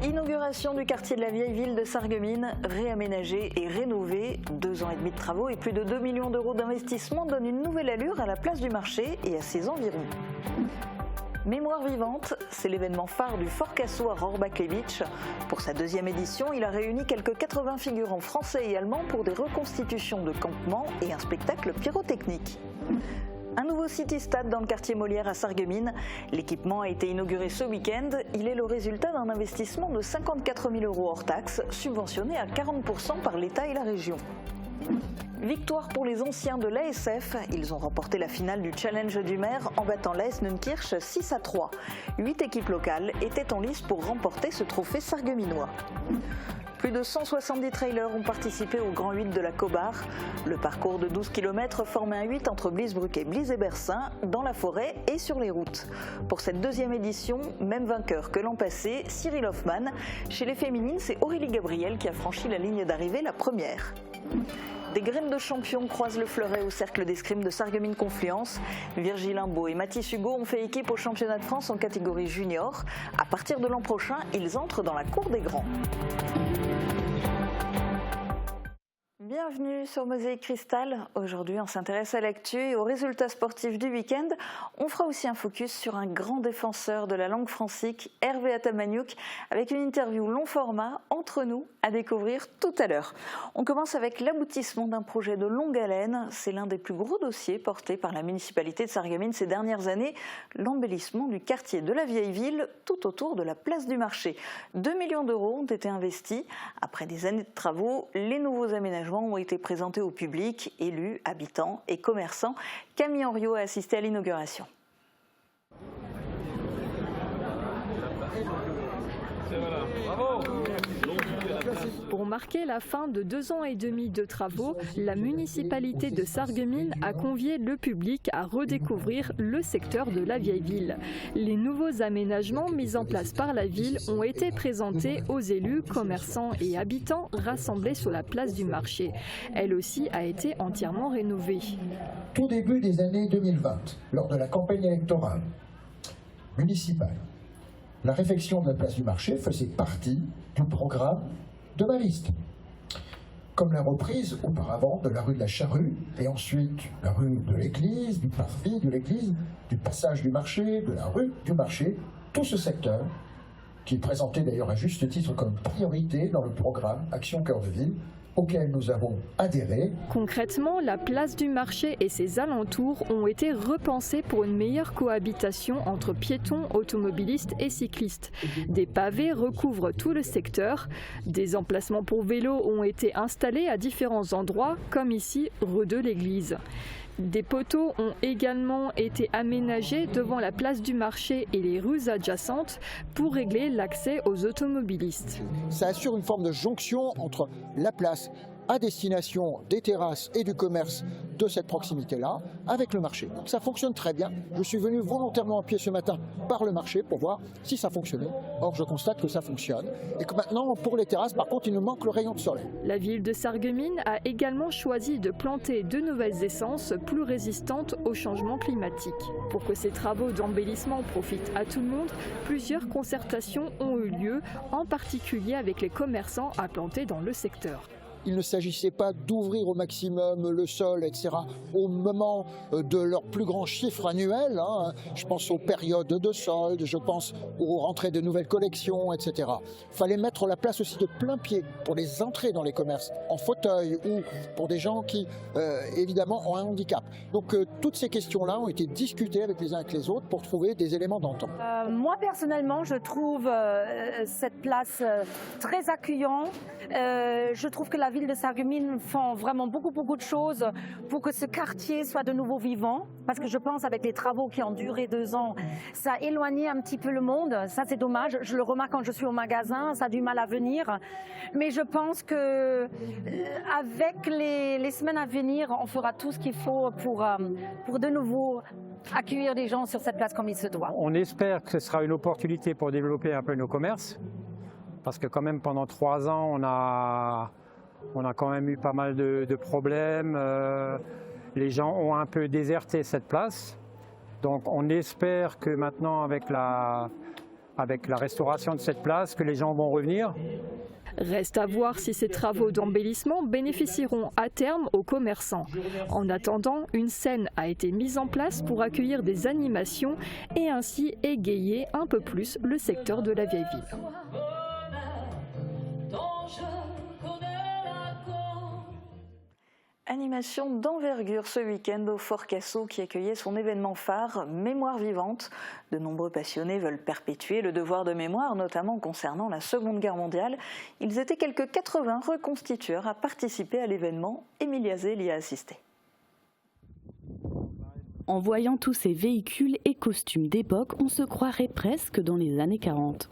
Inauguration du quartier de la vieille ville de Sarreguemines, réaménagé et rénové. 2 ans et demi de travaux et plus de 2 millions d'euros d'investissement donnent une nouvelle allure à la place du marché et à ses environs. Mémoire vivante, c'est l'événement phare du Fort Cassot à Rohrbach-les-Bitches. Pour sa 2e édition, il a réuni quelques 80 figurants français et allemands pour des reconstitutions de campements et un spectacle pyrotechnique. Un nouveau city-stade dans le quartier Molière à Sarreguemines. L'équipement a été inauguré ce week-end. Il est le résultat d'un investissement de 54 000 € hors taxes, subventionné à 40% par l'État et la région. Victoire pour les anciens de l'ASF. Ils ont remporté la finale du Challenge du maire en battant l'AS Neunkirch 6-3. 8 équipes locales étaient en lice pour remporter ce trophée sarregueminois. Plus de 170 trailers ont participé au Grand 8 de la Cobar. Le parcours de 12 km formait un 8 entre Blisbruck et Blies-et-Bersin, dans la forêt et sur les routes. Pour cette 2e édition, même vainqueur que l'an passé, Cyril Hoffman. Chez les féminines, c'est Aurélie Gabriel qui a franchi la ligne d'arrivée la première. Des graines de champions croisent le fleuret au cercle d'escrime de Sarreguemines-Confluence. Virgile Imbaud et Mathis Hugo ont fait équipe au championnat de France en catégorie junior. À partir de l'an prochain, ils entrent dans la cour des grands. Bienvenue sur Mosaïque Cristal. Aujourd'hui, on s'intéresse à l'actu et aux résultats sportifs du week-end. On fera aussi un focus sur un grand défenseur de la langue francique, Hervé Atamagnouk, avec une interview long format entre nous à découvrir tout à l'heure. On commence avec l'aboutissement d'un projet de longue haleine. C'est l'un des plus gros dossiers portés par la municipalité de Sarreguemines ces dernières années, l'embellissement du quartier de la vieille ville tout autour de la place du marché. 2 millions d'euros ont été investis. Après des années de travaux, les nouveaux aménagements ont été présentés au public, élus, habitants et commerçants. Camille Henriot a assisté à l'inauguration. Pour marquer la fin de 2 ans et demi de travaux, la municipalité de Sarreguemines a convié le public à redécouvrir le secteur de la vieille ville. Les nouveaux aménagements mis en place par la ville ont été présentés aux élus, commerçants et habitants rassemblés sur la place du marché. Elle aussi a été entièrement rénovée. Tout début des années 2020, lors de la campagne électorale municipale, la réfection de la place du marché faisait partie du programme de ma liste. Comme la reprise auparavant de la rue de la Charrue et ensuite la rue de l'église, du parvis de l'église, du passage du marché, de la rue du marché, tout ce secteur qui est présenté d'ailleurs à juste titre comme priorité dans le programme Action Cœur de Ville, auquel nous avons adhéré. Concrètement, la place du marché et ses alentours ont été repensés pour une meilleure cohabitation entre piétons, automobilistes et cyclistes. Des pavés recouvrent tout le secteur. Des emplacements pour vélos ont été installés à différents endroits, comme ici, rue de l'église. Des poteaux ont également été aménagés devant la place du marché et les rues adjacentes pour régler l'accès aux automobilistes. Ça assure une forme de jonction entre la place à destination des terrasses et du commerce de cette proximité-là avec le marché. Donc ça fonctionne très bien. Je suis venu volontairement à pied ce matin par le marché pour voir si ça fonctionnait. Or, je constate que ça fonctionne et que maintenant, pour les terrasses, par contre, il nous manque le rayon de soleil. La ville de Sarreguemines a également choisi de planter de nouvelles essences plus résistantes au changement climatique. Pour que ces travaux d'embellissement profitent à tout le monde, plusieurs concertations ont eu lieu, en particulier avec les commerçants implantés dans le secteur. Il ne s'agissait pas d'ouvrir au maximum le sol, etc. au moment de leur plus grand chiffre annuel. Je pense aux périodes de soldes, je pense aux rentrées de nouvelles collections, etc. Il fallait mettre la place aussi de plein pied pour les entrées dans les commerces, en fauteuil ou pour des gens qui, évidemment, ont un handicap. Donc, toutes ces questions-là ont été discutées avec les uns et les autres pour trouver des éléments d'entente. Moi, personnellement, je trouve cette place très accueillante. Je trouve que la ville de Sarreguemines font vraiment beaucoup de choses pour que ce quartier soit de nouveau vivant. Parce que je pense avec les travaux qui ont duré 2 ans, ça a éloigné un petit peu le monde. Ça, c'est dommage. Je le remarque quand je suis au magasin, ça a du mal à venir. Mais je pense que avec les semaines à venir, on fera tout ce qu'il faut pour de nouveau accueillir des gens sur cette place comme il se doit. On espère que ce sera une opportunité pour développer un peu nos commerces. Parce que quand même pendant 3 ans, on a quand même eu pas mal de problèmes. Les gens ont un peu déserté cette place. Donc on espère que maintenant avec la avec la restauration de cette place, que les gens vont revenir. Reste à voir si ces travaux d'embellissement bénéficieront à terme aux commerçants. En attendant, une scène a été mise en place pour accueillir des animations et ainsi égayer un peu plus le secteur de la vieille ville. Animation d'envergure ce week-end au Fort Cassau qui accueillait son événement phare Mémoire vivante. De nombreux passionnés veulent perpétuer le devoir de mémoire, notamment concernant la Seconde Guerre mondiale. Ils étaient quelques 80 reconstitueurs à participer à l'événement. Emilia Zell y a assisté. En voyant tous ces véhicules et costumes d'époque, on se croirait presque dans les années 40.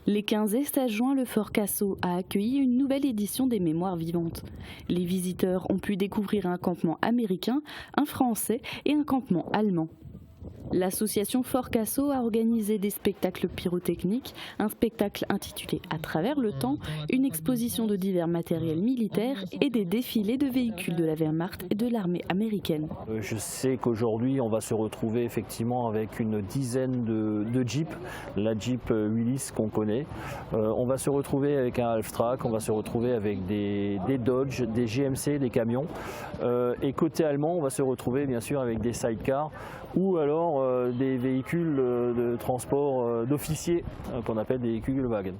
Les 15 et 16 juin, le Fort Cassau a accueilli une nouvelle édition des Mémoires vivantes. Les visiteurs ont pu découvrir un campement américain, un français et un campement allemand. L'association Fort Cassau a organisé des spectacles pyrotechniques, un spectacle intitulé À travers le temps, une exposition de divers matériels militaires et des défilés de véhicules de la Wehrmacht et de l'armée américaine. Je sais qu'aujourd'hui on va se retrouver effectivement avec une dizaine de Jeeps, la Jeep Willys qu'on connaît. On va se retrouver avec un Half-Track, on va se retrouver avec des Dodge, des GMC, des camions. Et côté allemand, on va se retrouver bien sûr avec des sidecars ou alors des véhicules de transport d'officiers qu'on appelle des Kugelwagen.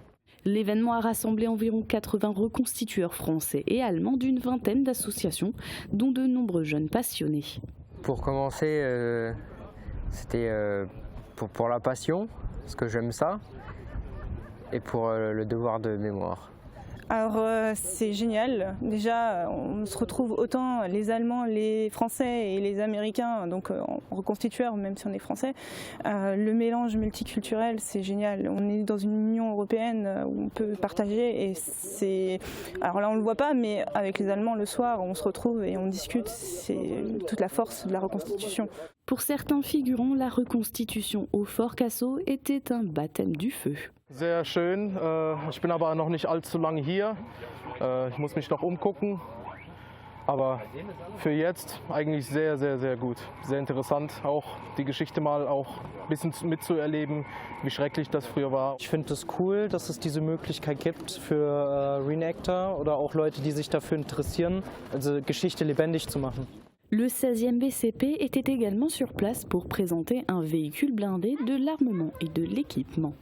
L'événement a rassemblé environ 80 reconstitueurs français et allemands d'une vingtaine d'associations, dont de nombreux jeunes passionnés. Pour commencer, c'était pour la passion, parce que j'aime ça, et pour le devoir de mémoire. Alors c'est génial, déjà on se retrouve autant les Allemands, les Français et les Américains, donc en reconstitueurs même si on est français. Le mélange multiculturel c'est génial, on est dans une Union européenne où on peut partager et c'est... Alors là on ne le voit pas mais avec les Allemands le soir on se retrouve et on discute, c'est toute la force de la reconstitution. Pour certains figurants, la reconstitution au Fort Cassau était un baptême du feu. Sehr schön. Ich bin aber noch nicht allzu lange hier. Ich muss mich noch umgucken. Aber für jetzt eigentlich sehr, sehr, sehr gut. Sehr interessant, auch die Geschichte mal auch ein bisschen mitzuerleben, wie schrecklich das früher war. Ich finde es cool, dass es diese Möglichkeit gibt für Reenactor oder auch Leute, die sich dafür interessieren, also Geschichte lebendig zu machen. Le 16e BCP était également sur place pour présenter un véhicule blindé, de l'armement et de l'équipement.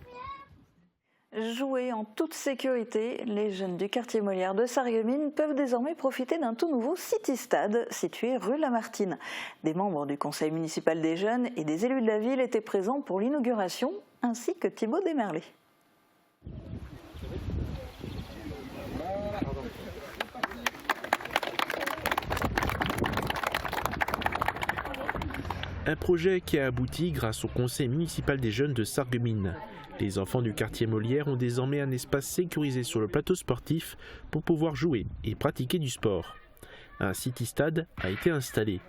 Jouer en toute sécurité, les jeunes du quartier Molière de Sarreguemines peuvent désormais profiter d'un tout nouveau City Stade situé rue Lamartine. Des membres du conseil municipal des jeunes et des élus de la ville étaient présents pour l'inauguration, ainsi que Thibaut Desmerlet. Un projet qui a abouti grâce au conseil municipal des jeunes de Sarreguemines. Les enfants du quartier Molière ont désormais un espace sécurisé sur le plateau sportif pour pouvoir jouer et pratiquer du sport. Un City Stade a été installé.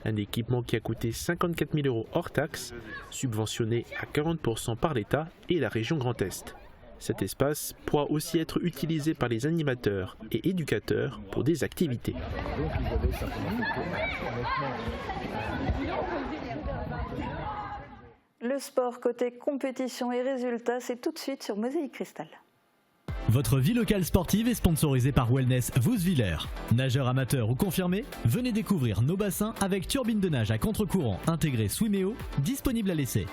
Un équipement qui a coûté 54 000 € hors taxe, subventionné à 40% par l'État et la région Grand Est. Cet espace pourra aussi être utilisé par les animateurs et éducateurs pour des activités. Le sport côté compétition et résultats, c'est tout de suite sur Mosaïque Cristal. Votre vie locale sportive est sponsorisée par Wellness Vouswiller. Nageur amateur ou confirmé, venez découvrir nos bassins avec turbine de nage à contre-courant intégrée Swimeo, disponible à l'essai.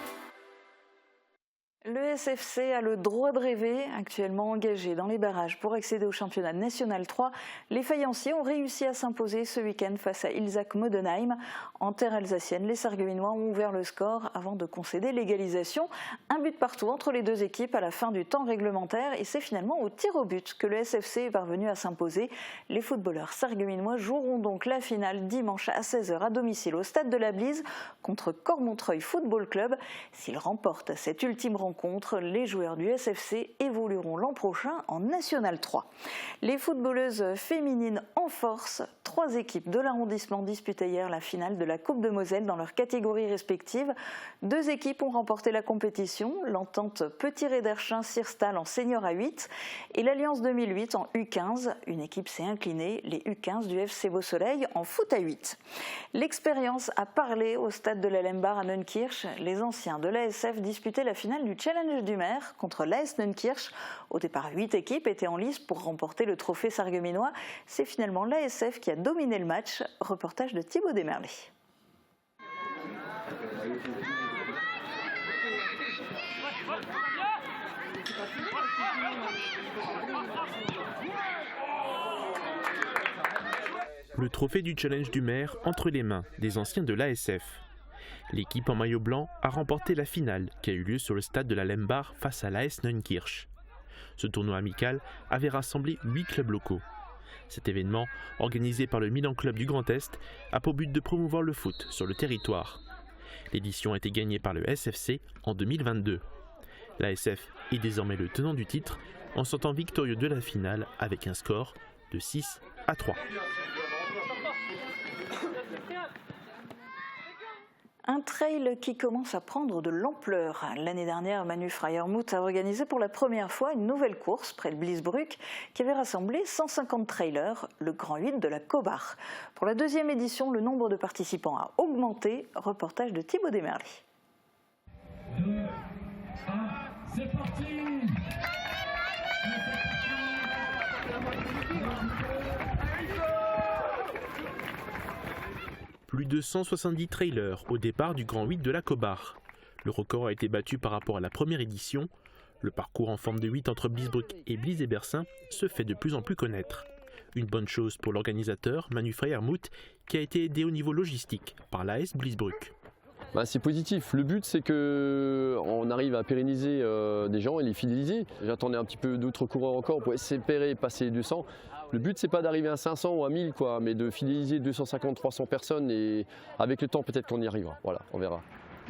Le SFC a le droit de rêver. Actuellement engagé dans les barrages pour accéder au championnat national 3, les faïenciers ont réussi à s'imposer ce week-end face à Ilzach Modenheim. En terre alsacienne, les Sarregueminois ont ouvert le score avant de concéder l'égalisation. Un but partout entre les deux équipes à la fin du temps réglementaire et c'est finalement au tir au but que le SFC est parvenu à s'imposer. Les footballeurs sarregueminois joueront donc la finale dimanche à 16h à domicile au stade de la Blise contre Cormontreuil Football Club. S'ils remportent cette ultime rencontre, les joueurs du SFC évolueront l'an prochain en National 3. Les footballeuses féminines en force, 3 équipes de l'arrondissement disputaient hier la finale de la Coupe de Moselle dans leurs catégories respectives. 2 équipes ont remporté la compétition, l'entente Petit Réderchin Sirstal en senior à 8 et l'Alliance 2008 en U15. Une équipe s'est inclinée, les U15 du FC Beau Soleil en foot à 8. L'expérience a parlé au stade de la Lembar à Neunkirch. Les anciens de l'ASF disputaient la finale du Challenge du Maire contre l'AS Neunkirch. Au départ, 8 équipes étaient en lice pour remporter le trophée sarregueminois. C'est finalement l'ASF qui a dominé le match. Reportage de Thibaut Desmerlet. Le trophée du Challenge du Maire entre les mains des anciens de l'ASF. L'équipe en maillot blanc a remporté la finale qui a eu lieu sur le stade de la Lembar face à l'AS Neunkirch. Ce tournoi amical avait rassemblé 8 clubs locaux. Cet événement, organisé par le Milan Club du Grand Est, a pour but de promouvoir le foot sur le territoire. L'édition a été gagnée par le SFC en 2022. L'ASF est désormais le tenant du titre en sortant victorieux de la finale avec un score de 6-3. Un trail qui commence à prendre de l'ampleur. L'année dernière, Manu Freiermuth a organisé pour la première fois une nouvelle course près de Bliesbruck qui avait rassemblé 150 trailers, le Grand 8 de la Cobar. Pour la deuxième édition, le nombre de participants a augmenté. Reportage de Thibaut Desmerlet. 2, 1, c'est parti! Plus de 170 trailers au départ du Grand 8 de la Cobar. Le record a été battu par rapport à la première édition. Le parcours en forme de 8 entre Bliesbruck et Blies-et-Bersin se fait de plus en plus connaître. Une bonne chose pour l'organisateur Manu Freiermuth qui a été aidé au niveau logistique par l'AS Bliesbruck. C'est positif. Le but, c'est qu'on arrive à pérenniser des gens et les fidéliser. J'attendais un petit peu d'autres coureurs encore pour espérer passer les 200. Le but, c'est pas d'arriver à 500 ou à 1000, mais de fidéliser 250-300 personnes et avec le temps, peut-être qu'on y arrivera. Voilà, on verra.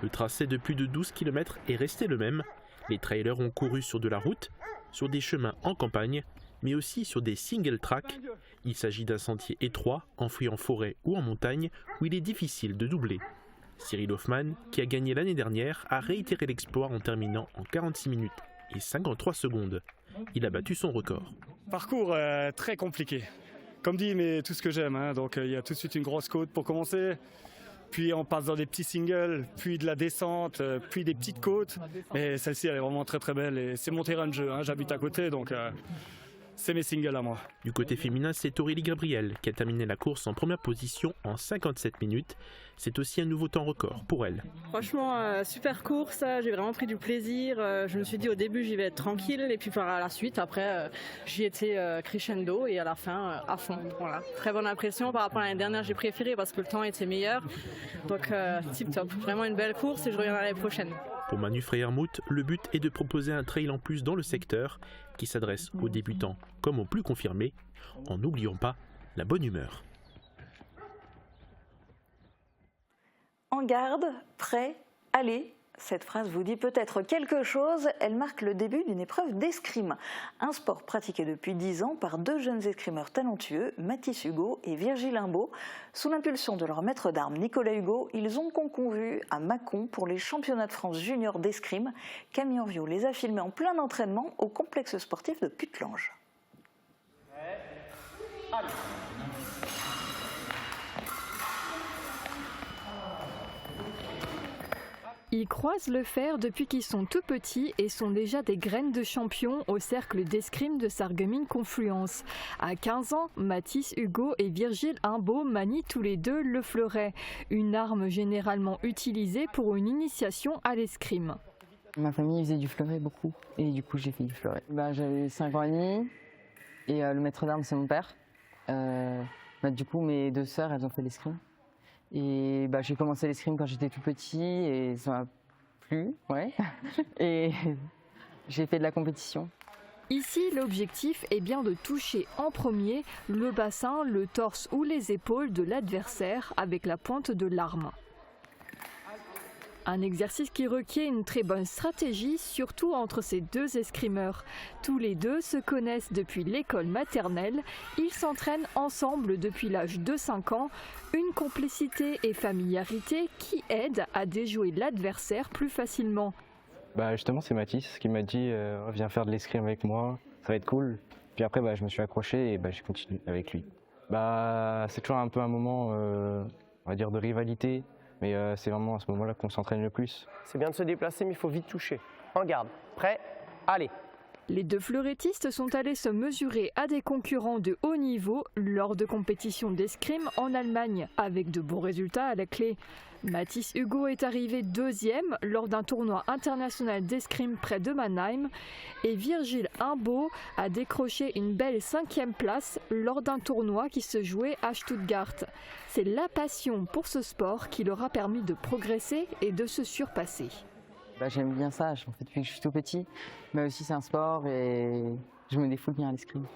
Le tracé de plus de 12 km est resté le même. Les trailers ont couru sur de la route, sur des chemins en campagne, mais aussi sur des single track. Il s'agit d'un sentier étroit, enfoui en forêt ou en montagne, où il est difficile de doubler. Cyril Hoffman, qui a gagné l'année dernière, a réitéré l'exploit en terminant en 46 minutes et 53 secondes. Il a battu son record. Parcours très compliqué. Comme dit, mais tout ce que j'aime. Donc il y a tout de suite une grosse côte pour commencer. Puis on passe dans des petits singles, puis de la descente, puis des petites côtes. Mais celle-ci, elle est vraiment très très belle. Et c'est mon terrain de jeu. J'habite à côté, donc c'est mes singles à moi. Du côté féminin, c'est Aurélie Gabriel qui a terminé la course en première position en 57 minutes. C'est aussi un nouveau temps record pour elle. Franchement, super course, j'ai vraiment pris du plaisir. Je me suis dit au début j'y vais être tranquille et puis par la suite après j'y étais crescendo et à la fin à fond. Voilà. Très bonne impression par rapport à l'année dernière, j'ai préféré parce que le temps était meilleur. Donc tip top, vraiment une belle course et je reviendrai l'année prochaine. Pour Manu Freiermuth, le but est de proposer un trail en plus dans le secteur qui s'adresse aux débutants comme aux plus confirmés, en n'oubliant pas la bonne humeur. En garde, prêt, allez. Cette phrase vous dit peut-être quelque chose. Elle marque le début d'une épreuve d'escrime. Un sport pratiqué depuis 10 ans par deux jeunes escrimeurs talentueux, Mathis Hugo et Virgile Imbeau. Sous l'impulsion de leur maître d'armes Nicolas Hugo, ils ont concouru à Mâcon pour les championnats de France junior d'escrime. Camille Henriot les a filmés en plein entraînement au complexe sportif de Putelange. Ils croisent le fer depuis qu'ils sont tout petits et sont déjà des graines de champions au cercle d'escrime de Sarreguemines Confluence. À 15 ans, Mathis Hugo et Virgile Imbeau manient tous les deux le fleuret, une arme généralement utilisée pour une initiation à l'escrime. Ma famille faisait du fleuret beaucoup et du coup j'ai fait du fleuret. J'avais 5 ans et demi et le maître d'armes c'est mon père. Du coup mes deux sœurs elles ont fait l'escrime. Et j'ai commencé l'escrime quand j'étais tout petit et ça m'a plu, ouais. Et j'ai fait de la compétition. Ici, l'objectif est bien de toucher en premier le bassin, le torse ou les épaules de l'adversaire avec la pointe de l'arme. Un exercice qui requiert une très bonne stratégie, surtout entre ces deux escrimeurs. Tous les deux se connaissent depuis l'école maternelle. Ils s'entraînent ensemble depuis l'âge de 5 ans. Une complicité et familiarité qui aident à déjouer l'adversaire plus facilement. Justement, c'est Mathis qui m'a dit viens faire de l'escrime avec moi, ça va être cool. Puis après, je me suis accroché et j'ai continué avec lui. C'est toujours un peu un moment, on va dire, de rivalité. Mais c'est vraiment à ce moment-là qu'on s'entraîne le plus. C'est bien de se déplacer, mais il faut vite toucher. En garde. Prêt? Allez. Les deux fleurettistes sont allés se mesurer à des concurrents de haut niveau lors de compétitions d'escrime en Allemagne, avec de bons résultats à la clé. Mathis Hugo est arrivé deuxième lors d'un tournoi international d'escrime près de Mannheim et Virgile Imbaud a décroché une belle 5e place lors d'un tournoi qui se jouait à Stuttgart. C'est la passion pour ce sport qui leur a permis de progresser et de se surpasser. J'aime bien ça, j'en fais depuis que je suis tout petit, mais aussi c'est un sport et je me défoule bien à l'escrime.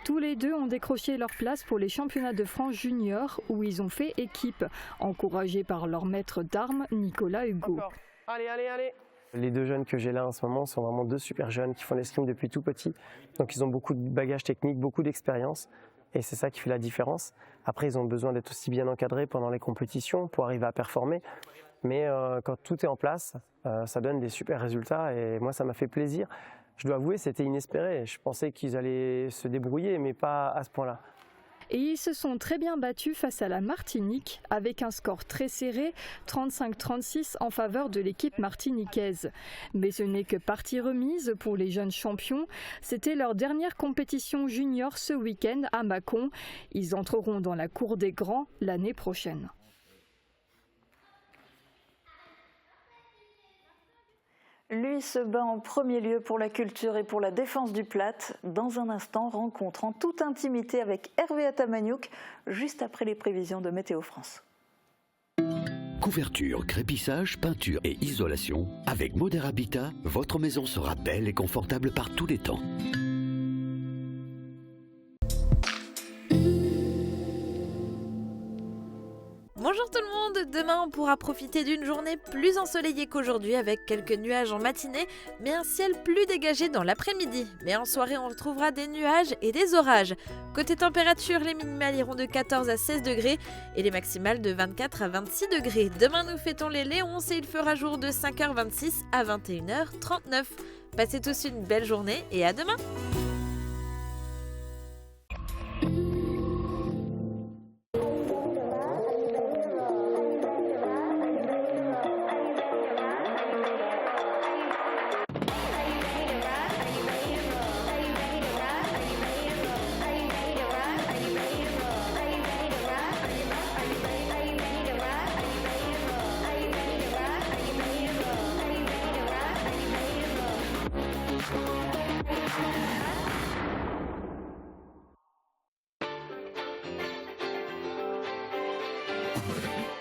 Tous les deux ont décroché leur place pour les championnats de France juniors où ils ont fait équipe, encouragés par leur maître d'armes Nicolas Hugo. Encore. Allez, allez, allez. Les deux jeunes que j'ai là en ce moment sont vraiment deux super jeunes qui font l'escrime depuis tout petit. Donc ils ont beaucoup de bagages techniques, beaucoup d'expérience et c'est ça qui fait la différence. Après ils ont besoin d'être aussi bien encadrés pendant les compétitions pour arriver à performer. Mais quand tout est en place, ça donne des super résultats et moi ça m'a fait plaisir. Je dois avouer, c'était inespéré. Je pensais qu'ils allaient se débrouiller, mais pas à ce point-là. Et ils se sont très bien battus face à la Martinique, avec un score très serré, 35-36 en faveur de l'équipe martiniquaise. Mais ce n'est que partie remise pour les jeunes champions. C'était leur dernière compétition junior ce week-end à Mâcon. Ils entreront dans la cour des grands l'année prochaine. Lui se bat en premier lieu pour la culture et pour la défense du Platte. Dans un instant, rencontre en toute intimité avec Hervé Atamagnouk, juste après les prévisions de Météo France. Couverture, crépissage, peinture et isolation. Avec Moder Habitat, votre maison sera belle et confortable par tous les temps. Bonjour tout le monde, demain on pourra profiter d'une journée plus ensoleillée qu'aujourd'hui avec quelques nuages en matinée mais un ciel plus dégagé dans l'après-midi. Mais en soirée on retrouvera des nuages et des orages. Côté température, les minimales iront de 14 à 16 degrés et les maximales de 24 à 26 degrés. Demain nous fêtons les Léonces et il fera jour de 5h26 à 21h39. Passez tous une belle journée et à demain.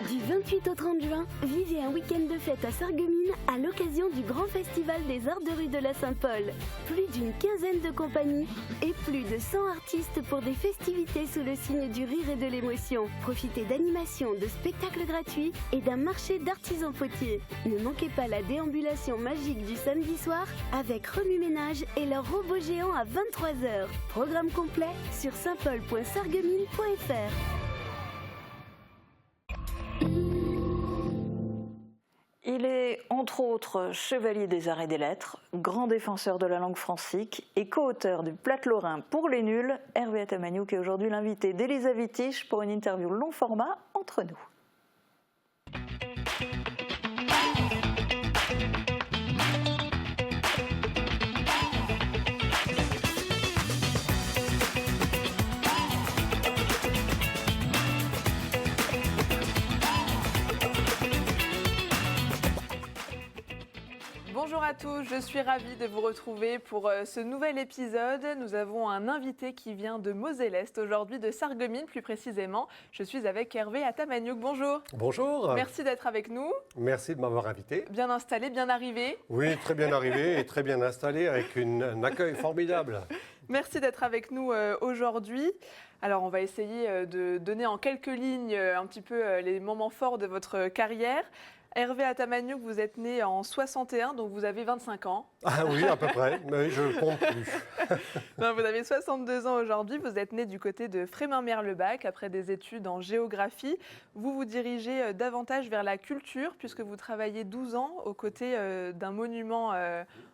Du 28 au 30 juin, vivez un week-end de fête à Sarreguemines à l'occasion du grand festival des arts de rue de la Saint-Paul. Plus d'une quinzaine de compagnies et plus de 100 artistes pour des festivités sous le signe du rire et de l'émotion. Profitez d'animations, de spectacles gratuits et d'un marché d'artisans potiers. Ne manquez pas la déambulation magique du samedi soir avec Remue-Ménage et leur robot géant à 23h. Programme complet sur saintpaul.sarreguemines.fr. Il est, entre autres, chevalier des arts et des lettres, grand défenseur de la langue francique et co-auteur du Platte Lorrain pour les nuls. Hervé Atamagnouk est aujourd'hui l'invité d'Elisa Wittich pour une interview long format entre nous. Bonjour à tous, je suis ravie de vous retrouver pour ce nouvel épisode. Nous avons un invité qui vient de Moselle-Est, aujourd'hui de Sarreguemines plus précisément. Je suis avec Hervé Atamagnouk, bonjour. Bonjour. Merci d'être avec nous. Merci de m'avoir invité. Bien installé, bien arrivé. Oui, très bien arrivé et très bien installé avec un accueil formidable. Merci d'être avec nous aujourd'hui. Alors on va essayer de donner en quelques lignes un petit peu les moments forts de votre carrière. Hervé Atamagnouk, vous êtes né en 61, donc vous avez 25 ans. Ah oui, à peu près, mais je ne compte plus. Non, vous avez 62 ans aujourd'hui, vous êtes né du côté de Frémin-Merlebac après des études en géographie. Vous vous dirigez davantage vers la culture puisque vous travaillez 12 ans aux côtés d'un monument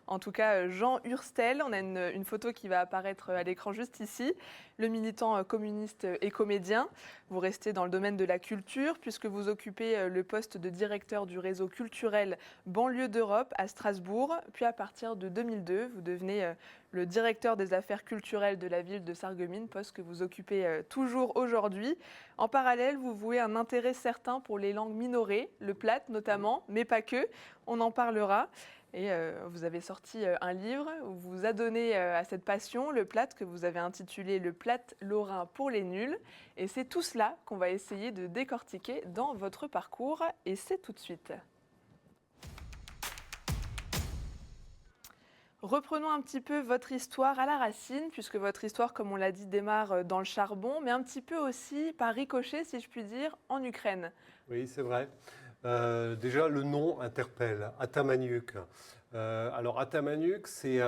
En tout cas, Jean Hurstel, on a une photo qui va apparaître à l'écran juste ici. Le militant communiste et comédien. Vous restez dans le domaine de la culture puisque vous occupez le poste de directeur du réseau culturel Banlieue d'Europe à Strasbourg. Puis à partir de 2002, vous devenez le directeur des affaires culturelles de la ville de Sarreguemines, poste que vous occupez toujours aujourd'hui. En parallèle, vous vouez un intérêt certain pour les langues minorées, le platte notamment, mais pas que. On en parlera. Et vous avez sorti un livre où vous adonnez à cette passion, le platte, que vous avez intitulé « Le platte lorrain pour les nuls ». Et c'est tout cela qu'on va essayer de décortiquer dans votre parcours. Et c'est tout de suite. Reprenons un petit peu votre histoire à la racine, puisque votre histoire, comme on l'a dit, démarre dans le charbon, mais un petit peu aussi par ricochet, si je puis dire, en Ukraine. Oui, c'est vrai. Déjà, le nom interpelle, Atamaniuk. Alors, Atamaniuk, c'est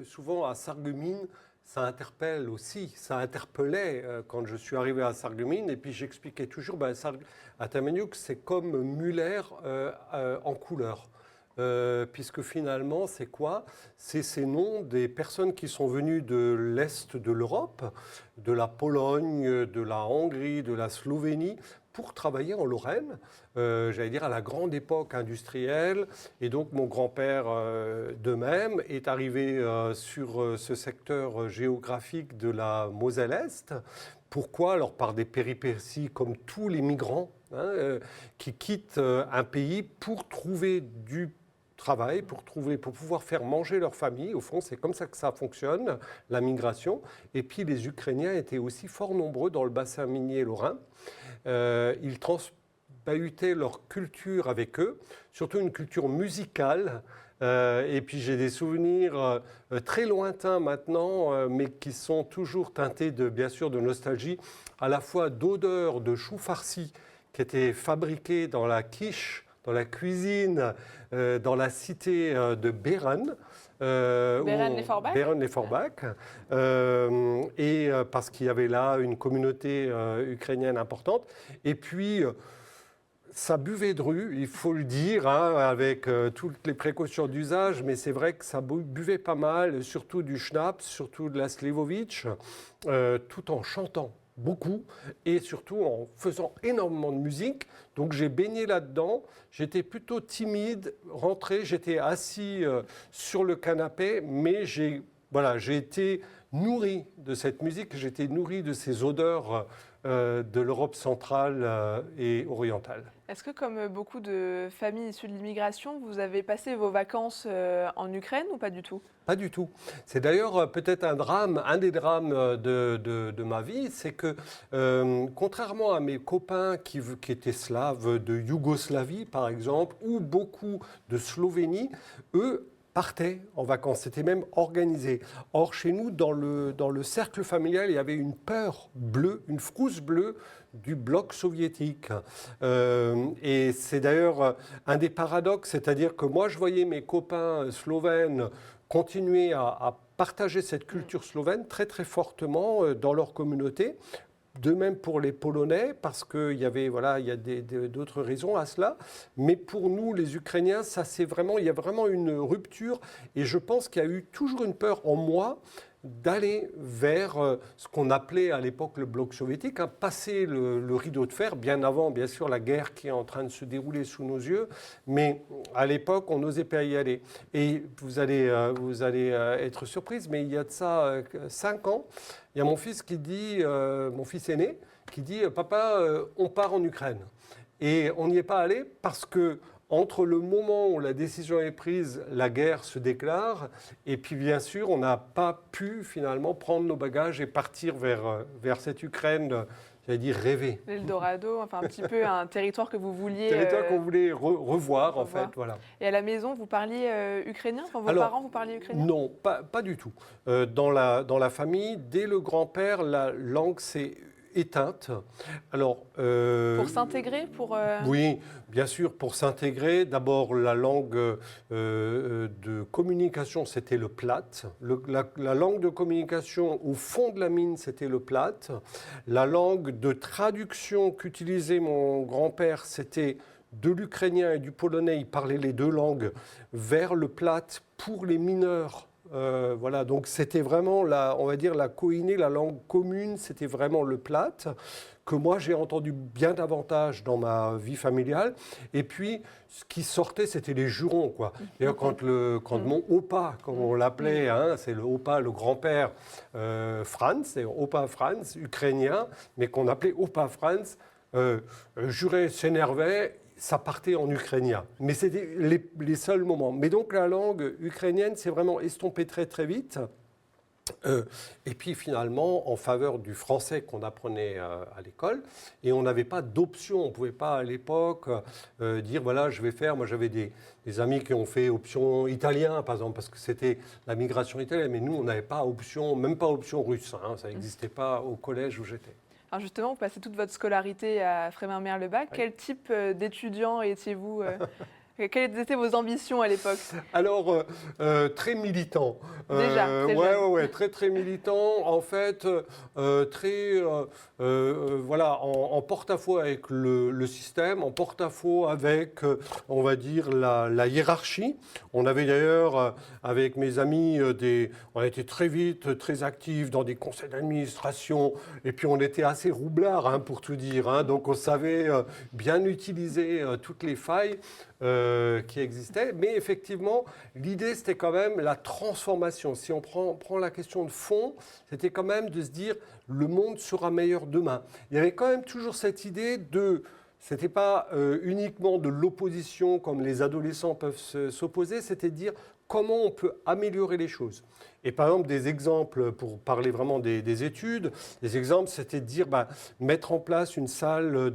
souvent à Sarreguemines, ça interpelle aussi, ça interpellait quand je suis arrivé à Sarreguemines, et puis j'expliquais toujours, Atamaniuk, c'est comme Muller en couleur. Puisque finalement, c'est quoi? C'est ces noms des personnes qui sont venues de l'Est de l'Europe, de la Pologne, de la Hongrie, de la Slovénie, pour travailler en Lorraine, j'allais dire à la grande époque industrielle. Et donc mon grand-père de même est arrivé sur ce secteur géographique de la Moselle-Est. Pourquoi? Alors par des péripéties comme tous les migrants qui quittent un pays pour trouver du travail, pour pouvoir faire manger leur famille. Au fond, c'est comme ça que ça fonctionne, la migration. Et puis les Ukrainiens étaient aussi fort nombreux dans le bassin minier lorrain. Ils transbahutaient leur culture avec eux, surtout une culture musicale. Et puis j'ai des souvenirs très lointains maintenant, mais qui sont toujours teintés bien sûr de nostalgie, à la fois d'odeurs de choux farcis qui étaient fabriqués dans la quiche, dans la cuisine, dans la cité de Beren. Beren-les-Forbach. Et parce qu'il y avait là une communauté ukrainienne importante. Et puis, ça buvait de rue, il faut le dire, avec toutes les précautions d'usage, mais c'est vrai que ça buvait pas mal, surtout du schnapps, surtout de la Slivovitch, tout en chantant beaucoup et surtout en faisant énormément de musique. Donc j'ai baigné là-dedans, j'étais plutôt timide, rentré, j'étais assis sur le canapé, mais j'ai été nourri de cette musique, j'ai été nourri de ces odeurs de l'Europe centrale et orientale. Est-ce que, comme beaucoup de familles issues de l'immigration, vous avez passé vos vacances en Ukraine ou pas du tout? Pas du tout. C'est d'ailleurs peut-être un des drames de ma vie, c'est que contrairement à mes copains qui étaient slaves de Yougoslavie, par exemple, ou beaucoup de Slovénie, eux partaient en vacances, c'était même organisé. Or, chez nous, dans le cercle familial, il y avait une peur bleue, une frousse bleue du bloc soviétique. Et c'est d'ailleurs un des paradoxes, c'est-à-dire que moi, je voyais mes copains slovènes continuer à partager cette culture slovène très très fortement dans leur communauté. De même pour les Polonais, parce qu'il y avait, il y a d'autres raisons à cela. Mais pour nous, les Ukrainiens, il y a vraiment une rupture. Et je pense qu'il y a eu toujours une peur en moi d'aller vers ce qu'on appelait à l'époque le bloc soviétique, passer le rideau de fer, bien avant, bien sûr, la guerre qui est en train de se dérouler sous nos yeux. Mais à l'époque, on n'osait pas y aller. Et vous allez être surprise, mais il y a de ça 5 ans, il y a mon fils mon fils aîné, qui dit « Papa, on part en Ukraine ». Et on n'y est pas allé parce que entre le moment où la décision est prise, la guerre se déclare, et puis bien sûr, on n'a pas pu finalement prendre nos bagages et partir vers cette Ukraine, j'allais dire rêver. L'Eldorado, enfin un petit peu un territoire que vous vouliez... Territoire qu'on voulait revoir, en fait, voilà. Et à la maison, vous parliez ukrainien? Vos parents, vous parliez ukrainien? Non, pas du tout. Dans la famille, dès le grand-père, la langue s'est éteinte. Alors, pour s'intégrer, Oui, bien sûr, pour s'intégrer. D'abord, la langue de communication, c'était le platte. La langue de communication au fond de la mine, c'était le platte. La langue de traduction qu'utilisait mon grand-père, c'était de l'ukrainien et du polonais. Il parlait les deux langues vers le platte pour les mineurs. Voilà, donc c'était vraiment, on va dire, la koiné, la langue commune, c'était vraiment le plate, que moi j'ai entendu bien davantage dans ma vie familiale. Et puis, ce qui sortait, c'était les jurons, quoi. D'ailleurs, quand mon opa, comme on l'appelait, hein, c'est le opa, le grand-père Franz, c'est opa Franz, ukrainien, mais qu'on appelait opa Franz, jurait, s'énervait, ça partait en ukrainien. Mais c'était les seuls moments. Mais donc la langue ukrainienne s'est vraiment estompée très très vite. Et puis finalement, en faveur du français qu'on apprenait à l'école, et on n'avait pas d'option. On ne pouvait pas à l'époque dire, voilà, je vais faire... Moi, j'avais des amis qui ont fait option italien, par exemple, parce que c'était la migration italienne. Mais nous, on n'avait pas option, même pas option russe. Hein, ça n'existait pas au collège où j'étais. Alors justement, vous passez toute votre scolarité à Frémin-Merlebach. Oui. Quel type d'étudiant étiez-vous Quelles étaient vos ambitions à l'époque? Alors, très militant. Déjà, très jeune. Ouais, très militant. En fait, voilà, en porte-à-faux avec le système, en porte-à-faux avec, on va dire, la hiérarchie. On avait d'ailleurs, avec mes amis, on était très vite, très actifs dans des conseils d'administration. Et puis, on était assez roublards, hein, pour tout dire. Hein, donc, on savait bien utiliser toutes les failles qui existait. Mais effectivement, l'idée, c'était quand même la transformation. Si on prend la question de fond, c'était quand même de se dire le monde sera meilleur demain. Il y avait quand même toujours cette idée c'était pas uniquement de l'opposition comme les adolescents peuvent s'opposer, c'était de dire comment on peut améliorer les choses. Et par exemple, des exemples, pour parler vraiment des études, des exemples, c'était de dire, mettre en place une salle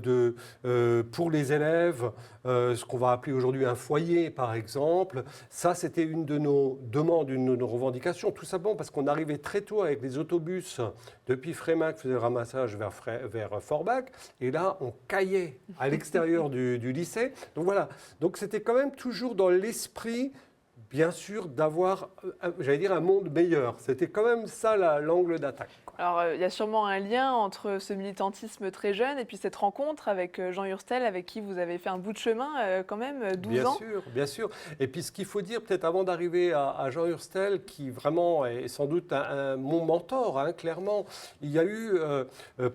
pour les élèves, ce qu'on va appeler aujourd'hui un foyer, par exemple. Ça, c'était une de nos demandes, une de nos revendications, tout simplement parce qu'on arrivait très tôt avec les autobus depuis Frémac, faisait le ramassage vers Forbach, et là, on caillait à l'extérieur du lycée. Donc voilà, donc c'était quand même toujours dans l'esprit, bien sûr, d'avoir, j'allais dire, un monde meilleur. C'était quand même ça l'angle d'attaque. Alors, il y a sûrement un lien entre ce militantisme très jeune et puis cette rencontre avec Jean Hurstel, avec qui vous avez fait un bout de chemin, quand même, 12 ans. Bien sûr. Et puis, ce qu'il faut dire, peut-être avant d'arriver à Jean Hurstel, qui vraiment est sans doute mon mentor, hein, clairement, il y a eu,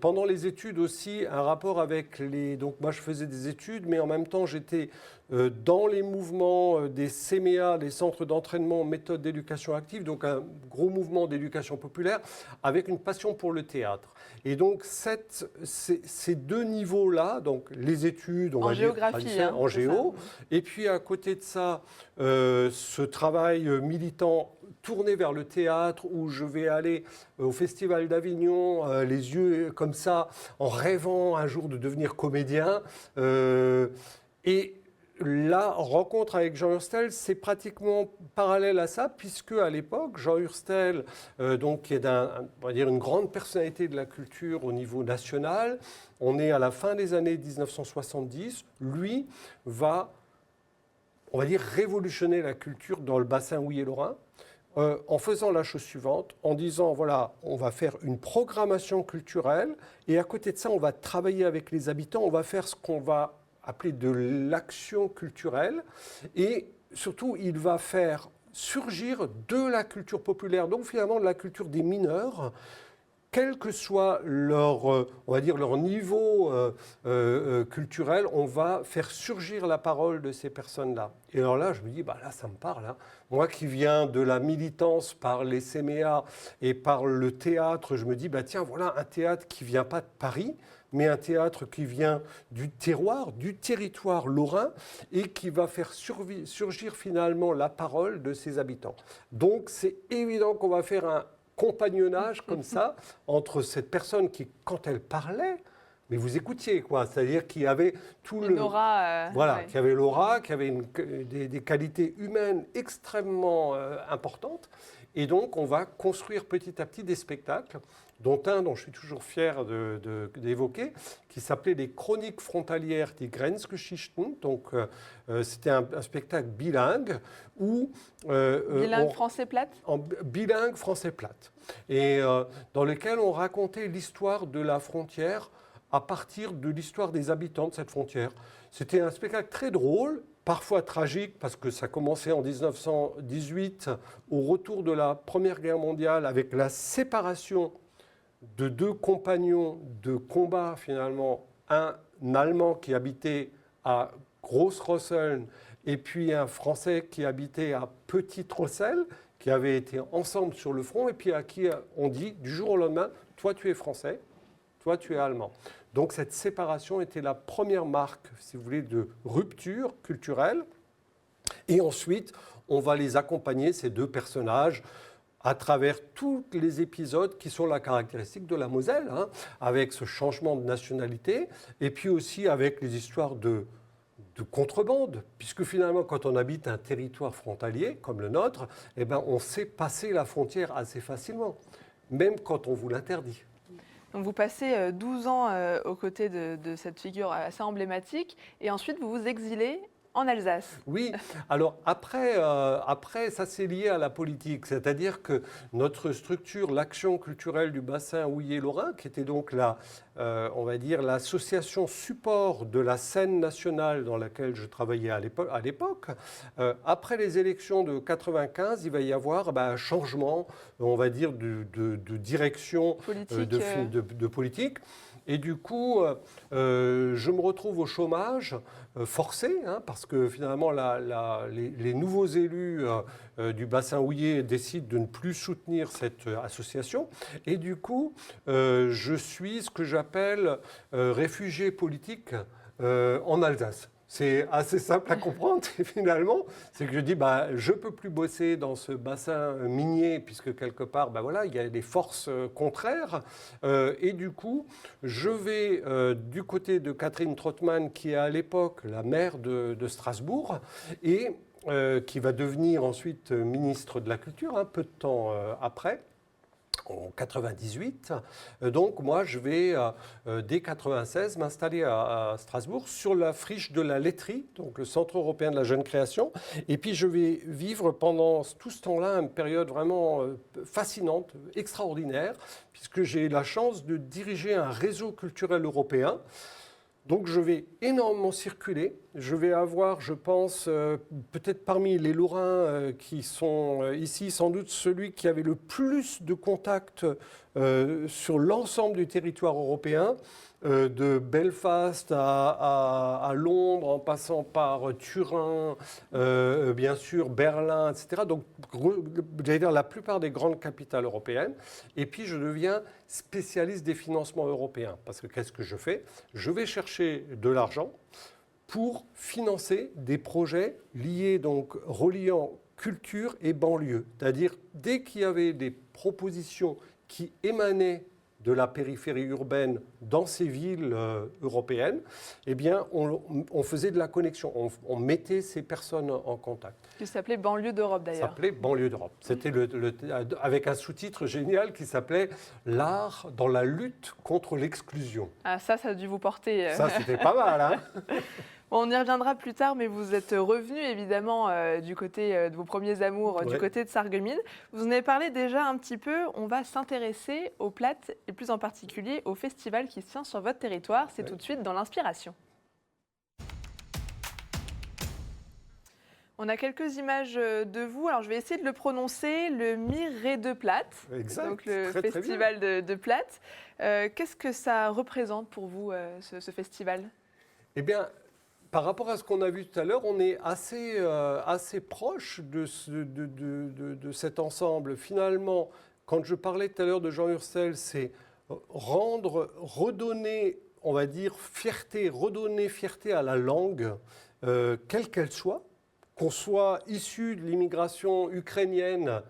pendant les études aussi, un rapport avec Donc, moi, je faisais des études, mais en même temps, j'étais dans les mouvements des CMEA, des centres d'entraînement méthode d'éducation active, donc un gros mouvement d'éducation populaire, avec une passion pour le théâtre. Et donc, ces deux niveaux-là, donc les études, en géographie, hein, en géo, et puis à côté de ça, ce travail militant tourné vers le théâtre, où je vais aller au Festival d'Avignon, les yeux comme ça, en rêvant un jour de devenir comédien. Et la rencontre avec Jean Hurstel, c'est pratiquement parallèle à ça, puisque à l'époque, Jean Hurstel, donc, qui est on va dire une grande personnalité de la culture au niveau national, on est à la fin des années 1970, lui va, on va dire, révolutionner la culture dans le bassin Houiller-Lorrain, en faisant la chose suivante, en disant, voilà, on va faire une programmation culturelle, et à côté de ça, on va travailler avec les habitants, on va faire ce qu'on va appelé de l'action culturelle, et surtout il va faire surgir de la culture populaire, donc finalement de la culture des mineurs, quel que soit leur, on va dire, leur niveau culturel, on va faire surgir la parole de ces personnes-là. Et alors là, je me dis, là, ça me parle. Hein. Moi qui viens de la militance par les CMEA et par le théâtre, je me dis, tiens, voilà un théâtre qui ne vient pas de Paris, mais un théâtre qui vient du terroir, du territoire lorrain, et qui va faire surgir finalement la parole de ses habitants. Donc c'est évident qu'on va faire un compagnonnage comme ça entre cette personne qui, quand elle parlait, mais vous écoutiez, quoi, c'est-à-dire qui avait tout une aura, qui avait l'aura, qui avait des qualités humaines extrêmement importantes. Et donc, on va construire petit à petit des spectacles, dont un dont je suis toujours fier d'évoquer, qui s'appelait les Chroniques frontalières des Grenzgeschichten. Donc, c'était un spectacle bilingue où... bilingue français-plate ? Bilingue français-plate. Et dans lequel on racontait l'histoire de la frontière à partir de l'histoire des habitants de cette frontière. C'était un spectacle très drôle, parfois tragique, parce que ça commençait en 1918, au retour de la Première Guerre mondiale, avec la séparation de deux compagnons de combat, finalement, un Allemand qui habitait à Groß-Rosseln et puis un Français qui habitait à Petit-Rossel, qui avaient été ensemble sur le front, et puis à qui on dit du jour au lendemain, toi tu es français, toi tu es allemand. Donc cette séparation était la première marque, si vous voulez, de rupture culturelle. Et ensuite, on va les accompagner, ces deux personnages, à travers tous les épisodes qui sont la caractéristique de la Moselle, hein, avec ce changement de nationalité, et puis aussi avec les histoires de contrebande, puisque finalement, quand on habite un territoire frontalier, comme le nôtre, eh ben, on sait passer la frontière assez facilement, même quand on vous l'interdit. Donc vous passez 12 ans aux côtés de cette figure assez emblématique, et ensuite vous vous exilez en Alsace. Oui, alors après ça c'est lié à la politique, c'est-à-dire que notre structure, l'action culturelle du bassin Houillé-Lorrain, qui était donc on va dire l'association support de la scène nationale dans laquelle je travaillais à l'époque, après les élections de 95, il va y avoir un changement, on va dire, de direction politique, de politique. Et du coup, je me retrouve au chômage forcé, hein, parce que finalement, les nouveaux élus du bassin houillé décident de ne plus soutenir cette association. Et du coup, je suis ce que j'appelle réfugié politique en Alsace. C'est assez simple à comprendre, finalement. C'est que je dis, je ne peux plus bosser dans ce bassin minier, puisque quelque part, voilà, il y a des forces contraires. Et du coup, je vais du côté de Catherine Trottmann, qui est à l'époque la maire de Strasbourg, et qui va devenir ensuite ministre de la Culture, un peu de temps après. En 98. Donc moi, je vais, dès 96, m'installer à Strasbourg sur la friche de la laiterie, donc le Centre européen de la jeune création. Et puis je vais vivre pendant tout ce temps-là une période vraiment fascinante, extraordinaire, puisque j'ai la chance de diriger un réseau culturel européen. Donc je vais énormément circuler. Je vais avoir, je pense, peut-être parmi les Lorrains qui sont ici, sans doute celui qui avait le plus de contacts sur l'ensemble du territoire européen, de Belfast à Londres, en passant par Turin, bien sûr Berlin, etc. Donc, j'allais dire la plupart des grandes capitales européennes. Et puis, je deviens spécialiste des financements européens. Parce que qu'est-ce que je fais? Je vais chercher de l'argent pour financer des projets liés, donc reliant culture et banlieue. C'est-à-dire, dès qu'il y avait des propositions qui émanaient de la périphérie urbaine dans ces villes européennes, eh bien, on faisait de la connexion, on mettait ces personnes en contact. Qui s'appelait Banlieue d'Europe d'ailleurs. Ça s'appelait Banlieue d'Europe. C'était avec un sous-titre génial qui s'appelait « L'art dans la lutte contre l'exclusion ». Ah, ça a dû vous porter. Ça, c'était pas mal, hein. On y reviendra plus tard, mais vous êtes revenu évidemment du côté de vos premiers amours, du côté de Sarreguemines. Vous en avez parlé déjà un petit peu, on va s'intéresser aux plates et plus en particulier au festival qui se tient sur votre territoire. C'est tout de suite dans l'inspiration. On a quelques images de vous. Alors je vais essayer de le prononcer, le Miré de Plate, donc le festival de Plate. Qu'est-ce que ça représente pour vous, ce festival? Eh bien, par rapport à ce qu'on a vu tout à l'heure, on est assez proche de cet ensemble. Finalement, quand je parlais tout à l'heure de Jean Ursel, c'est redonner, on va dire, redonner fierté à la langue, quelle qu'elle soit, qu'on soit issu de l'immigration ukrainienne,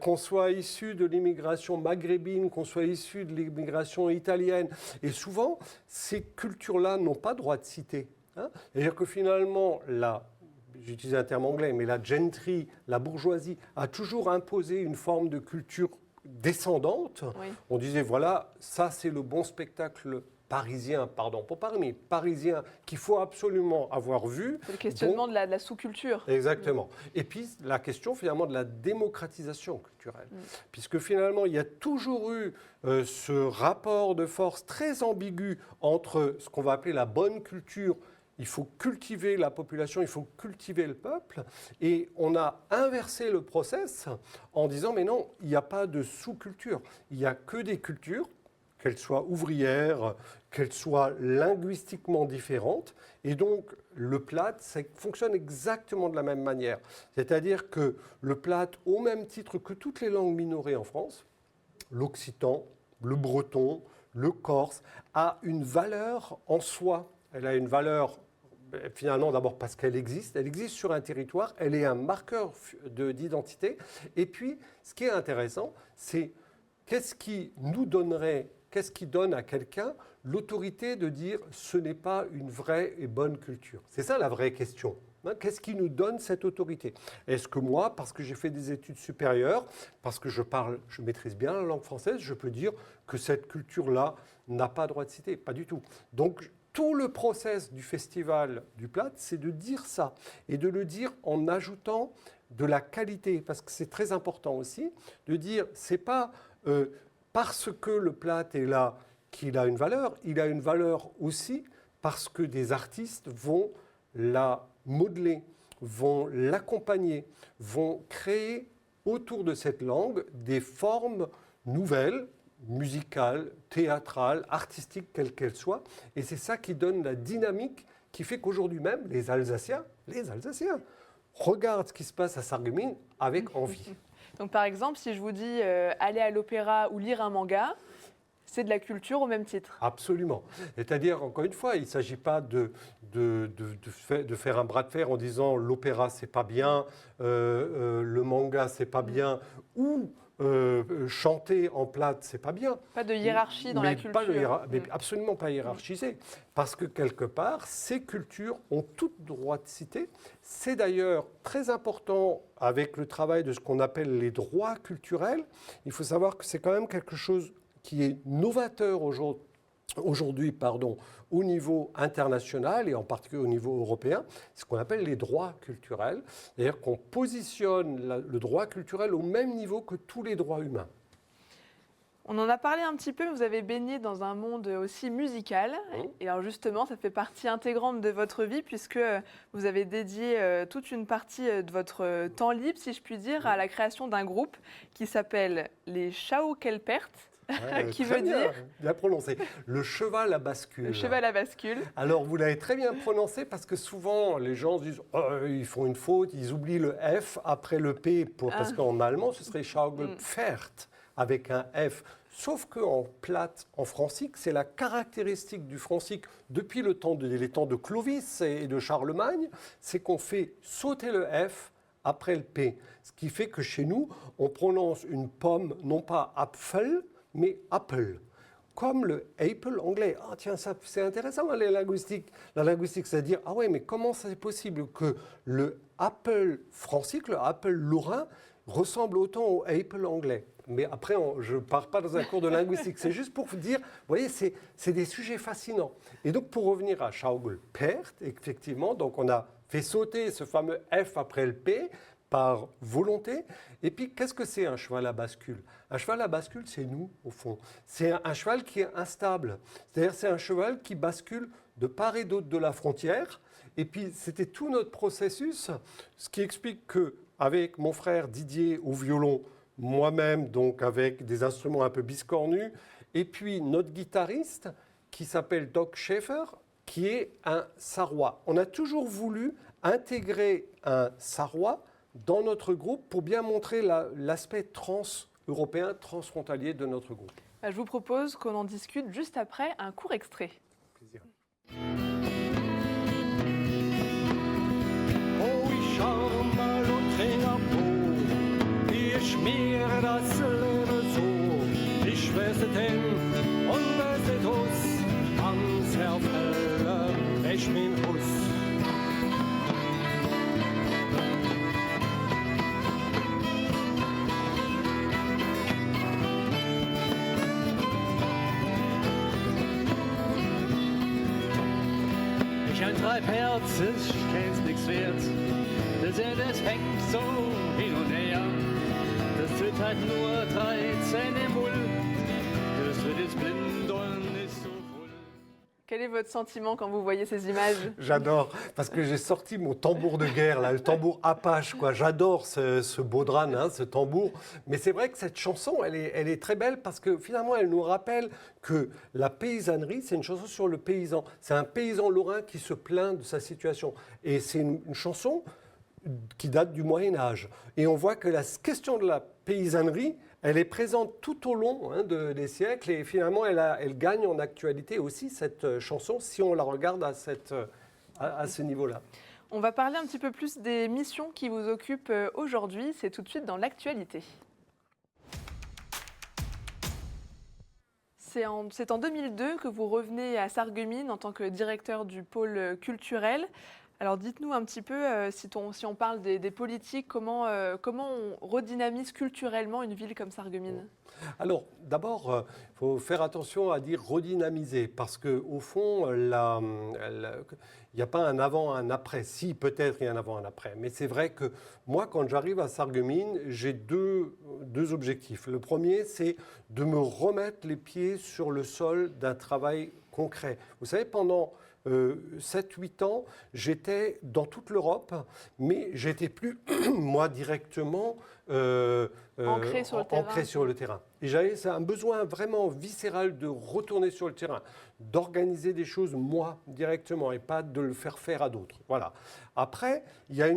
qu'on soit issu de l'immigration maghrébine, qu'on soit issu de l'immigration italienne. Et souvent, ces cultures-là n'ont pas droit de citer. Hein, c'est-à-dire que finalement, j'utilise un terme anglais, mais la gentry, la bourgeoisie, a toujours imposé une forme de culture descendante. Oui. On disait, voilà, ça c'est le bon spectacle parisien, pardon, pour Paris, mais parisien, qu'il faut absolument avoir vu. C'est le questionnement de la sous-culture. Exactement. Et puis la question finalement de la démocratisation culturelle. Puisque finalement, il y a toujours eu ce rapport de force très ambigu entre ce qu'on va appeler la bonne culture il faut cultiver la population, il faut cultiver le peuple. Et on a inversé le process en disant mais non, il n'y a pas de sous-culture, il n'y a que des cultures, qu'elles soient ouvrières, qu'elles soient linguistiquement différentes. Et donc, le Platte, ça fonctionne exactement de la même manière. C'est-à-dire que le Platte, au même titre que toutes les langues minorées en France, l'occitan, le breton, le corse, a une valeur en soi. Elle a une valeur, finalement, d'abord parce qu'elle existe sur un territoire, elle est un marqueur d'identité. Et puis, ce qui est intéressant, c'est qu'est-ce qui donne à quelqu'un l'autorité de dire ce n'est pas une vraie et bonne culture. C'est ça la vraie question. Qu'est-ce qui nous donne cette autorité? Est-ce que moi, parce que j'ai fait des études supérieures, parce que je maîtrise bien la langue française, je peux dire que cette culture-là n'a pas droit de citer? Pas du tout. Donc, tout le process du festival du Platte, c'est de dire ça, et de le dire en ajoutant de la qualité, parce que c'est très important aussi, de dire, c'est pas parce que le Platte est là qu'il a une valeur, il a une valeur aussi parce que des artistes vont la modeler, vont l'accompagner, vont créer autour de cette langue des formes nouvelles, musicales, théâtrales, artistiques, quelles qu'elles soient. Et c'est ça qui donne la dynamique qui fait qu'aujourd'hui même, les Alsaciens regardent ce qui se passe à Sarreguemines avec envie. Donc par exemple, si je vous dis aller à l'opéra ou lire un manga, c'est de la culture au même titre. Absolument. C'est-à-dire, encore une fois, il ne s'agit pas de faire un bras de fer en disant l'opéra, c'est pas bien, le manga, c'est pas bien, ou chanter en Platte, c'est pas bien. Pas de hiérarchie dans la culture. Mais absolument pas hiérarchisé. Parce que quelque part, ces cultures ont tout droit de citer. C'est d'ailleurs très important avec le travail de ce qu'on appelle les droits culturels. Il faut savoir que c'est quand même quelque chose qui est novateur aujourd'hui au niveau international et en particulier au niveau européen, c'est ce qu'on appelle les droits culturels. C'est-à-dire qu'on positionne le droit culturel au même niveau que tous les droits humains. On en a parlé un petit peu, vous avez baigné dans un monde aussi musical. Et alors justement, ça fait partie intégrante de votre vie puisque vous avez dédié toute une partie de votre temps libre, si je puis dire, à la création d'un groupe qui s'appelle les Schaukelpert. Qui veut dire bien prononcé, le cheval à bascule. Le cheval à bascule. Alors vous l'avez très bien prononcé parce que souvent les gens disent ils font une faute, ils oublient le F après le P parce qu'en allemand ce serait Schaukelpferd avec un F. Sauf qu'en Platte, en francique, c'est la caractéristique du francique depuis les temps de Clovis et de Charlemagne, c'est qu'on fait sauter le F après le P. Ce qui fait que chez nous, on prononce une pomme non pas Apfel, mais Apple, comme le Apple anglais. Ah tiens, ça c'est intéressant la linguistique. La linguistique, c'est-à-dire, ah ouais, mais comment c'est possible que le Apple francique, le Apple lorrain, ressemble autant au Apple anglais? Mais après, je ne pars pas dans un cours de linguistique, c'est juste pour vous dire, vous voyez, c'est des sujets fascinants. Et donc, pour revenir à Schaukelpert, effectivement, donc on a fait sauter ce fameux F après le P, par volonté. Et puis, qu'est-ce que c'est un cheval à bascule? Un cheval à bascule, c'est nous, au fond. C'est un cheval qui est instable. C'est-à-dire, c'est un cheval qui bascule de part et d'autre de la frontière. Et puis, c'était tout notre processus, ce qui explique qu'avec mon frère Didier au violon, moi-même, donc avec des instruments un peu biscornus, et puis notre guitariste, qui s'appelle Doc Schaeffer, qui est un sarrois. On a toujours voulu intégrer un sarrois dans notre groupe pour bien montrer l'aspect trans-européen, transfrontalier de notre groupe. Je vous propose qu'on en discute juste après un court extrait. Plaisir. Oh, ich schau mal und träg ab, ich schmiere das Leben so, ich schwäse den und es ist Huss, ans Herfelle, ich mein Huss. Ein Treibherz ist stets nichts wert, das hängt so hin und her. Das tut halt nur 13 im Mull, das wird jetzt blind und ist so voll. Quel est votre sentiment quand vous voyez ces images? J'adore, parce que j'ai sorti mon tambour de guerre, là, le tambour Apache, quoi. J'adore ce baudran, hein, ce tambour. Mais c'est vrai que cette chanson, elle est très belle parce que finalement, elle nous rappelle que la paysannerie, c'est une chanson sur le paysan. C'est un paysan lorrain qui se plaint de sa situation. Et c'est une chanson qui date du Moyen-Âge. Et on voit que la question de la paysannerie, elle est présente tout au long des siècles et finalement, elle gagne en actualité aussi, cette chanson, si on la regarde à ce niveau-là. On va parler un petit peu plus des missions qui vous occupent aujourd'hui. C'est tout de suite dans l'actualité. C'est en 2002 que vous revenez à Sarreguemines en tant que directeur du pôle culturel. Alors dites-nous un petit peu, si on parle des politiques, comment on redynamise culturellement une ville comme Sarreguemines? Alors d'abord, il faut faire attention à dire redynamiser, parce qu'au fond, il n'y a pas un avant, un après. Si, peut-être il y a un avant, un après. Mais c'est vrai que moi, quand j'arrive à Sarreguemines, j'ai deux objectifs. Le premier, c'est de me remettre les pieds sur le sol d'un travail concret. Vous savez, pendant 7-8 ans, j'étais dans toute l'Europe, mais j'étais plus, moi, directement ancré sur le terrain. Et j'avais un besoin vraiment viscéral de retourner sur le terrain, d'organiser des choses, moi, directement, et pas de le faire faire à d'autres. Voilà. Après, il y a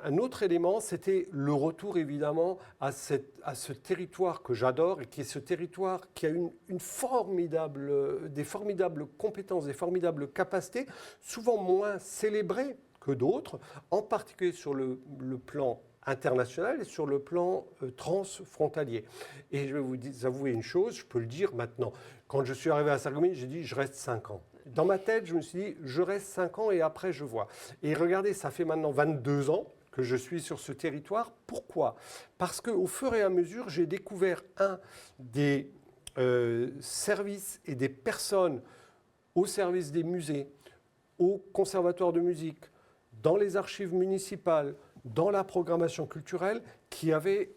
un autre élément, c'était le retour, évidemment, à ce territoire que j'adore, et qui est ce territoire qui a des formidables compétences, des formidables capacités, souvent moins célébrées que d'autres, en particulier sur le plan international et sur le plan transfrontalier. Et je vais vous avouer une chose, je peux le dire maintenant. Quand je suis arrivé à Sarreguemines, j'ai dit je reste 5 ans. Dans ma tête, je me suis dit je reste 5 ans et après je vois. Et regardez, ça fait maintenant 22 ans que je suis sur ce territoire. Pourquoi? Parce qu'au fur et à mesure, j'ai découvert des services et des personnes au service des musées, au conservatoire de musique, dans les archives municipales, dans la programmation culturelle, qui avait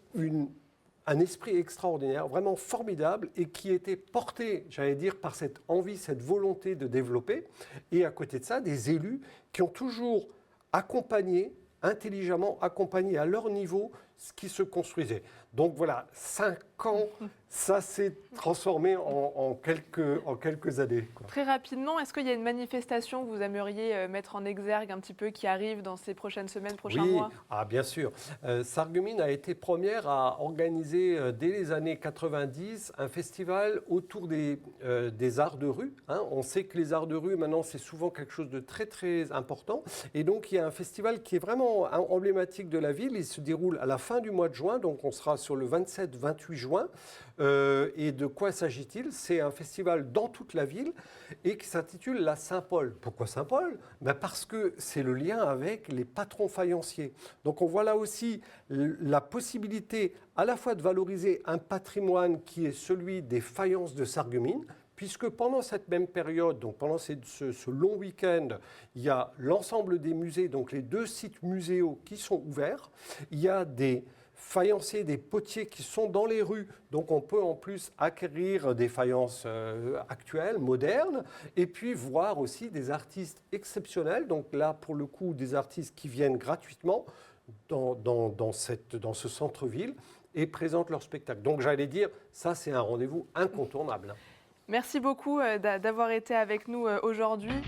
un esprit extraordinaire, vraiment formidable, et qui était porté, j'allais dire, par cette envie, cette volonté de développer. Et à côté de ça, des élus qui ont toujours accompagné, intelligemment accompagné à leur niveau, ce qui se construisait. Donc voilà, 5 ans, ça s'est transformé en quelques années, quoi. Très rapidement, est-ce qu'il y a une manifestation que vous aimeriez mettre en exergue un petit peu qui arrive dans ces prochaines semaines, prochains mois? Oui, bien sûr. Sarreguemines a été première à organiser dès les années 90 un festival autour des arts de rue. On sait que les arts de rue, maintenant, c'est souvent quelque chose de très très important. Et donc, il y a un festival qui est vraiment emblématique de la ville. Il se déroule à la fin du mois de juin, donc on sera sur le 27-28 juin. Et de quoi s'agit-il? C'est un festival dans toute la ville et qui s'intitule la Saint-Paul. Pourquoi Saint-Paul? Parce que c'est le lien avec les patrons faïenciers. Donc on voit là aussi la possibilité à la fois de valoriser un patrimoine qui est celui des faïences de Sarreguemines, puisque pendant cette même période, donc pendant ce long week-end, il y a l'ensemble des musées, donc les 2 sites muséaux qui sont ouverts. Il y a des faïenciers, des potiers qui sont dans les rues, donc on peut en plus acquérir des faïences actuelles, modernes, et puis voir aussi des artistes exceptionnels, donc là pour le coup des artistes qui viennent gratuitement dans ce centre-ville et présentent leur spectacle. Donc j'allais dire, ça c'est un rendez-vous incontournable. Merci beaucoup d'avoir été avec nous aujourd'hui.